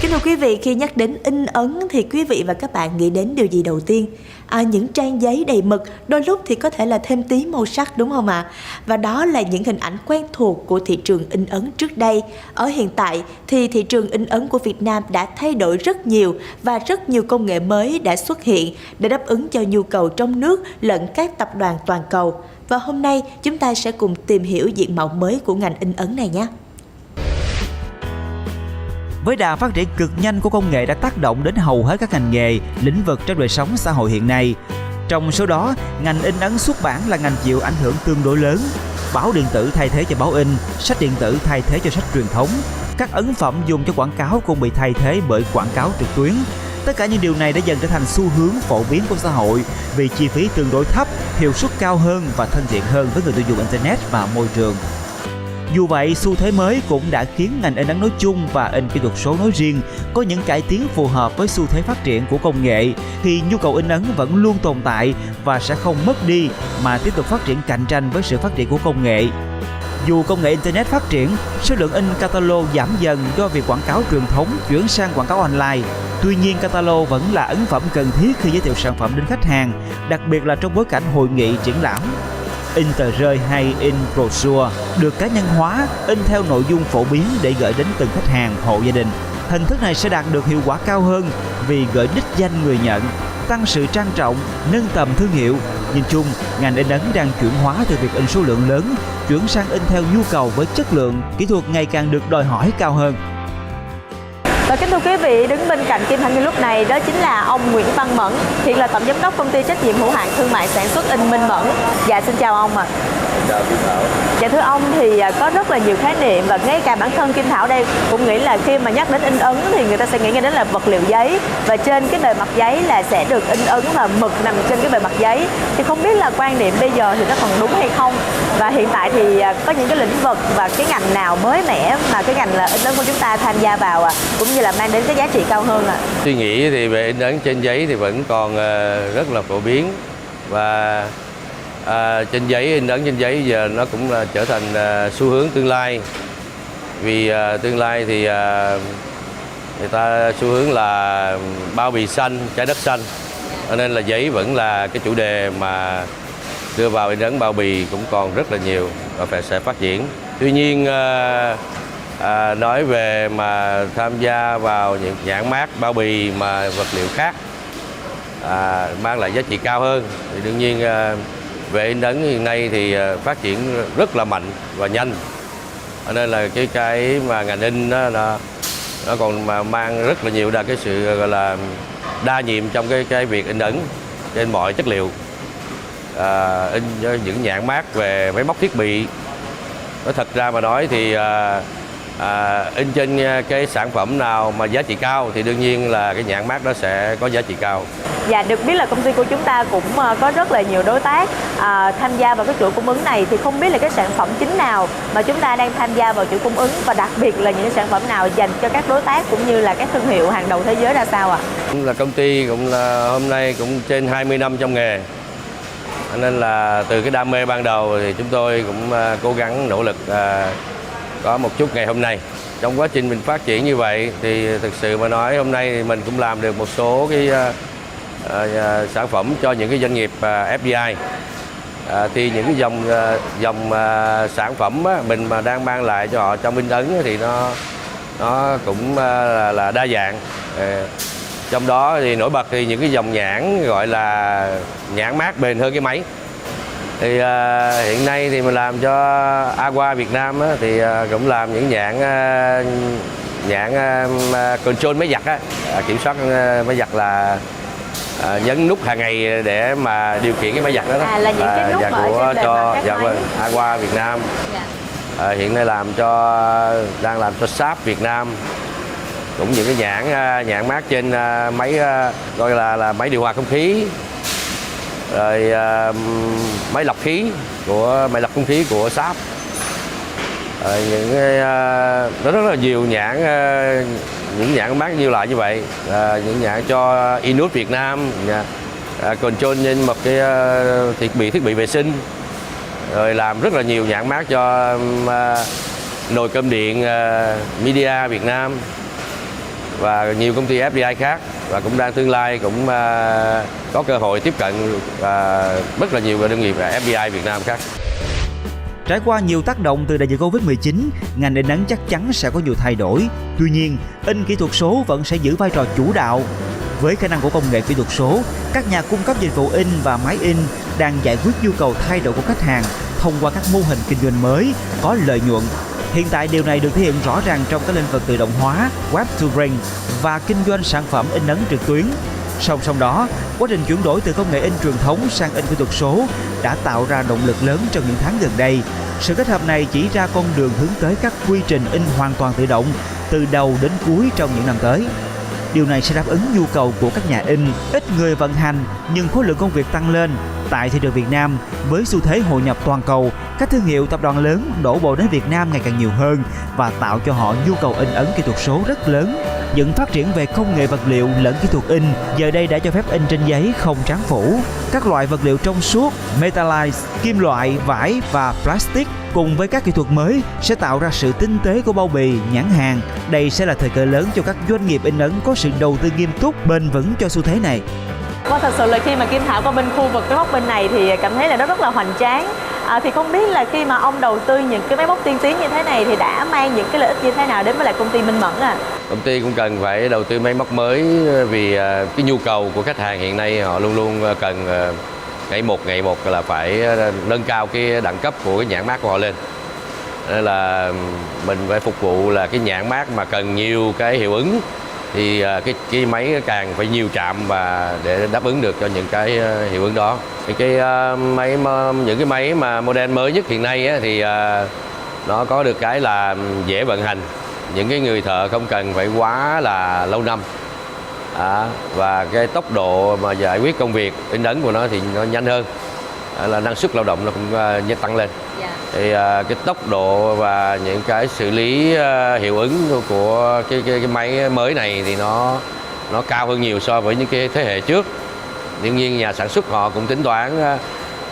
Kính thưa quý vị, khi nhắc đến in ấn thì quý vị và các bạn nghĩ đến điều gì đầu tiên? Những trang giấy đầy mực, đôi lúc thì có thể là thêm tí màu sắc, đúng không ạ? Và đó là những hình ảnh quen thuộc của thị trường in ấn trước đây. Ở hiện tại thì thị trường in ấn của Việt Nam đã thay đổi rất nhiều và rất nhiều công nghệ mới đã xuất hiện để đáp ứng cho nhu cầu trong nước lẫn các tập đoàn toàn cầu. Và hôm nay chúng ta sẽ cùng tìm hiểu diện mạo mới của ngành in ấn này nhé. Với đà phát triển cực nhanh của công nghệ đã tác động đến hầu hết các ngành nghề, lĩnh vực trong đời sống xã hội hiện nay. Trong số đó, ngành in ấn xuất bản là ngành chịu ảnh hưởng tương đối lớn. Báo điện tử thay thế cho báo in, sách điện tử thay thế cho sách truyền thống. Các ấn phẩm dùng cho quảng cáo cũng bị thay thế bởi quảng cáo trực tuyến. Tất cả những điều này đã dần trở thành xu hướng phổ biến của xã hội vì chi phí tương đối thấp, hiệu suất cao hơn và thân thiện hơn với người tiêu dùng Internet và môi trường. Dù vậy, xu thế mới cũng đã khiến ngành in ấn nói chung và in kỹ thuật số nói riêng có những cải tiến phù hợp với xu thế phát triển của công nghệ, thì nhu cầu in ấn vẫn luôn tồn tại và sẽ không mất đi mà tiếp tục phát triển cạnh tranh với sự phát triển của công nghệ. Dù công nghệ Internet phát triển, số lượng in catalog giảm dần do việc quảng cáo truyền thống chuyển sang quảng cáo online. Tuy nhiên, catalog vẫn là ấn phẩm cần thiết khi giới thiệu sản phẩm đến khách hàng, đặc biệt là trong bối cảnh hội nghị triển lãm. In tờ rơi hay in brochure được cá nhân hóa, in theo nội dung phổ biến để gửi đến từng khách hàng, hộ gia đình. Hình thức này sẽ đạt được hiệu quả cao hơn vì gửi đích danh người nhận, tăng sự trang trọng, nâng tầm thương hiệu. Nhìn chung, ngành in ấn đang chuyển hóa từ việc in số lượng lớn, chuyển sang in theo nhu cầu với chất lượng, kỹ thuật ngày càng được đòi hỏi cao hơn. Và kính thưa quý vị, đứng bên cạnh Kim Thanh Như lúc này đó chính là ông Nguyễn Văn Mẫn, hiện là tổng giám đốc công ty trách nhiệm hữu hạn thương mại sản xuất in Minh Mẫn. Dạ, xin chào ông ạ. Chào Kim Thảo. Dạ thưa ông, thì có rất là nhiều khái niệm và ngay cả bản thân Kim Thảo đây cũng nghĩ là khi mà nhắc đến in ấn thì người ta sẽ nghĩ đến là vật liệu giấy, và trên cái bề mặt giấy là sẽ được in ấn và mực nằm trên cái bề mặt giấy. Thì không biết là quan niệm bây giờ thì nó còn đúng hay không, và hiện tại thì có những cái lĩnh vực và cái ngành nào mới mẻ mà cái ngành là in ấn của chúng ta tham gia vào cũng như là mang đến cái giá trị cao hơn ạ? Suy nghĩ thì về in ấn trên giấy thì vẫn còn rất là phổ biến, và trên giấy, in ấn trên giấy giờ nó cũng là trở thành xu hướng tương lai. Vì tương lai thì người ta xu hướng là bao bì xanh, trái đất xanh, cho nên là giấy vẫn là cái chủ đề mà đưa vào in ấn bao bì cũng còn rất là nhiều và sẽ phát triển. Tuy nhiên nói về mà tham gia vào những nhãn mác bao bì mà vật liệu khác mang lại giá trị cao hơn thì đương nhiên về in ấn hiện nay thì phát triển rất là mạnh và nhanh, cho nên là cái mà ngành in nó còn mà mang rất là nhiều cái sự gọi là đa nhiệm trong cái việc in ấn trên mọi chất liệu. In những nhãn mác về máy móc thiết bị, nói thật ra mà nói thì in trên cái sản phẩm nào mà giá trị cao thì đương nhiên là cái nhãn mác đó sẽ có giá trị cao. Dạ, được biết là công ty của chúng ta cũng có rất là nhiều đối tác tham gia vào cái chuỗi cung ứng này, thì không biết là cái sản phẩm chính nào mà chúng ta đang tham gia vào chuỗi cung ứng, và đặc biệt là những sản phẩm nào dành cho các đối tác cũng như là các thương hiệu hàng đầu thế giới ra sao ạ? Là công ty cũng là hôm nay cũng trên 20 năm trong nghề, nên là từ cái đam mê ban đầu thì chúng tôi cũng cố gắng nỗ lực có một chút ngày hôm nay. Trong quá trình mình phát triển như vậy thì thực sự mà nói hôm nay thì mình cũng làm được một số cái sản phẩm cho những cái doanh nghiệp FDI. Thì những cái dòng sản phẩm mình mà đang mang lại cho họ trong in ấn thì nó cũng là đa dạng. Trong đó thì nổi bật thì những cái dòng nhãn gọi là nhãn mác bền hơn cái máy. Thì hiện nay thì mình làm cho Aqua Việt Nam thì cũng làm những nhãn control máy giặt kiểm soát máy giặt là nhấn nút hàng ngày để mà điều khiển cái máy giặt đó. Là những cái nút của cho Aqua Việt Nam. Dạ. Hiện nay đang làm cho Sharp Việt Nam, cũng những cái nhãn mác trên máy gọi là máy điều hòa không khí, rồi máy lọc không khí của Sharp, những cái nó rất là nhiều những nhãn mác nhiều loại như vậy, những nhãn cho Inut Việt Nam, control trên một cái thiết bị vệ sinh, rồi làm rất là nhiều nhãn mác cho nồi cơm điện Media Việt Nam. và nhiều công ty FDI khác, và cũng đang tương lai cũng có cơ hội tiếp cận rất là nhiều doanh nghiệp FDI Việt Nam khác. Trải qua nhiều tác động từ đại dịch Covid-19, ngành in ấn chắc chắn sẽ có nhiều thay đổi. Tuy nhiên, in kỹ thuật số vẫn sẽ giữ vai trò chủ đạo. Với khả năng của công nghệ kỹ thuật số, các nhà cung cấp dịch vụ in và máy in đang giải quyết nhu cầu thay đổi của khách hàng thông qua các mô hình kinh doanh mới, có lợi nhuận. Hiện tại điều này được thể hiện rõ ràng trong các lĩnh vực tự động hóa, web to print và kinh doanh sản phẩm in ấn trực tuyến. Song song đó, quá trình chuyển đổi từ công nghệ in truyền thống sang in kỹ thuật số đã tạo ra động lực lớn trong những tháng gần đây. Sự kết hợp này chỉ ra con đường hướng tới các quy trình in hoàn toàn tự động từ đầu đến cuối trong những năm tới. Điều này sẽ đáp ứng nhu cầu của các nhà in, ít người vận hành nhưng khối lượng công việc tăng lên. Tại thị trường Việt Nam, với xu thế hội nhập toàn cầu, các thương hiệu tập đoàn lớn đổ bộ đến Việt Nam ngày càng nhiều hơn và tạo cho họ nhu cầu in ấn kỹ thuật số rất lớn. Những phát triển về công nghệ vật liệu lẫn kỹ thuật in giờ đây đã cho phép in trên giấy không tráng phủ. Các loại vật liệu trong suốt, metallize, kim loại, vải và plastic cùng với các kỹ thuật mới sẽ tạo ra sự tinh tế của bao bì, nhãn hàng. Đây sẽ là thời cơ lớn cho các doanh nghiệp in ấn có sự đầu tư nghiêm túc, bền vững cho xu thế này. Thật sự là khi mà Kim Thảo qua bên khu vực cái góc bên này thì cảm thấy là nó rất là hoành tráng. Thì không biết là khi mà ông đầu tư những cái máy móc tiên tiến như thế này thì đã mang những cái lợi ích như thế nào đến với lại công ty Minh Mẫn à? Công ty cũng cần phải đầu tư máy móc mới vì cái nhu cầu của khách hàng hiện nay họ luôn luôn cần ngày một là phải nâng cao cái đẳng cấp của cái nhãn mác của họ lên. Nên là mình phải phục vụ là cái nhãn mác mà cần nhiều cái hiệu ứng thì cái máy càng phải nhiều trạm và để đáp ứng được cho những cái hiệu ứng đó. Thì những cái máy mà model mới nhất hiện nay á, thì nó có được cái là dễ vận hành, những cái người thợ không cần phải quá là lâu năm và cái tốc độ mà giải quyết công việc in ấn của nó thì nó nhanh hơn, là năng suất lao động nó cũng tăng lên. Thì cái tốc độ và những cái xử lý hiệu ứng của cái máy mới này thì nó cao hơn nhiều so với những cái thế hệ trước. Đương nhiên nhà sản xuất họ cũng tính toán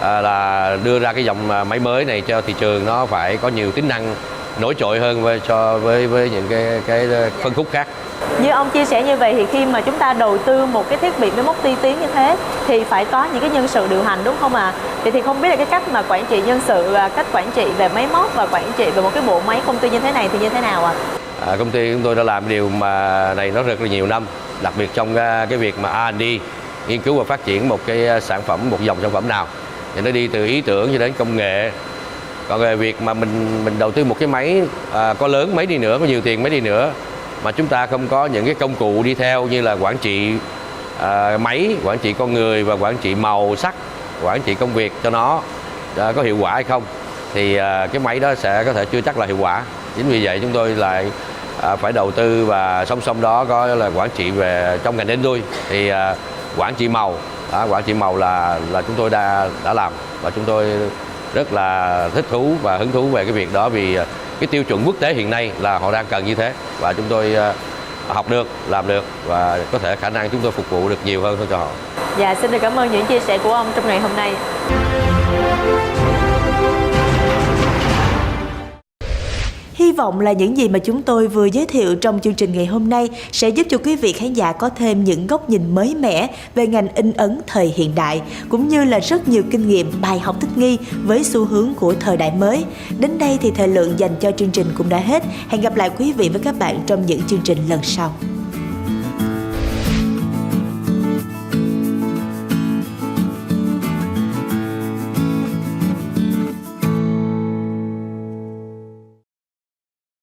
là đưa ra cái dòng máy mới này cho thị trường nó phải có nhiều tính năng nổi trội hơn so với những cái phân khúc khác. Như ông chia sẻ như vậy thì khi mà chúng ta đầu tư một cái thiết bị máy móc tiên tiến như thế thì phải có những cái nhân sự điều hành đúng không ạ? Thì không biết là cái cách mà quản trị nhân sự, cách quản trị về máy móc và quản trị về một cái bộ máy công ty như thế này thì như thế nào ạ? Công ty chúng tôi đã làm điều mà này nó rất là nhiều năm, đặc biệt trong cái việc mà R&D, nghiên cứu và phát triển một cái sản phẩm, một dòng sản phẩm nào thì nó đi từ ý tưởng cho đến công nghệ. Còn về việc mà mình đầu tư một cái máy có lớn mấy đi nữa, có nhiều tiền mấy đi nữa mà chúng ta không có những cái công cụ đi theo như là quản trị máy, quản trị con người và quản trị màu sắc, quản trị công việc cho nó có hiệu quả hay không thì cái máy đó sẽ có thể chưa chắc là hiệu quả. Chính vì vậy chúng tôi lại phải đầu tư và song song đó có là quản trị về trong ngành in thôi thì quản trị màu là chúng tôi đã làm và chúng tôi rất là thích thú và hứng thú về cái việc đó vì cái tiêu chuẩn quốc tế hiện nay là họ đang cần như thế và chúng tôi học được, làm được và có thể khả năng chúng tôi phục vụ được nhiều hơn cho họ. Dạ, xin được cảm ơn những chia sẻ của ông trong ngày hôm nay. Hy vọng là những gì mà chúng tôi vừa giới thiệu trong chương trình ngày hôm nay sẽ giúp cho quý vị khán giả có thêm những góc nhìn mới mẻ về ngành in ấn thời hiện đại, cũng như là rất nhiều kinh nghiệm, bài học thích nghi với xu hướng của thời đại mới. Đến đây thì thời lượng dành cho chương trình cũng đã hết. Hẹn gặp lại quý vị và các bạn trong những chương trình lần sau.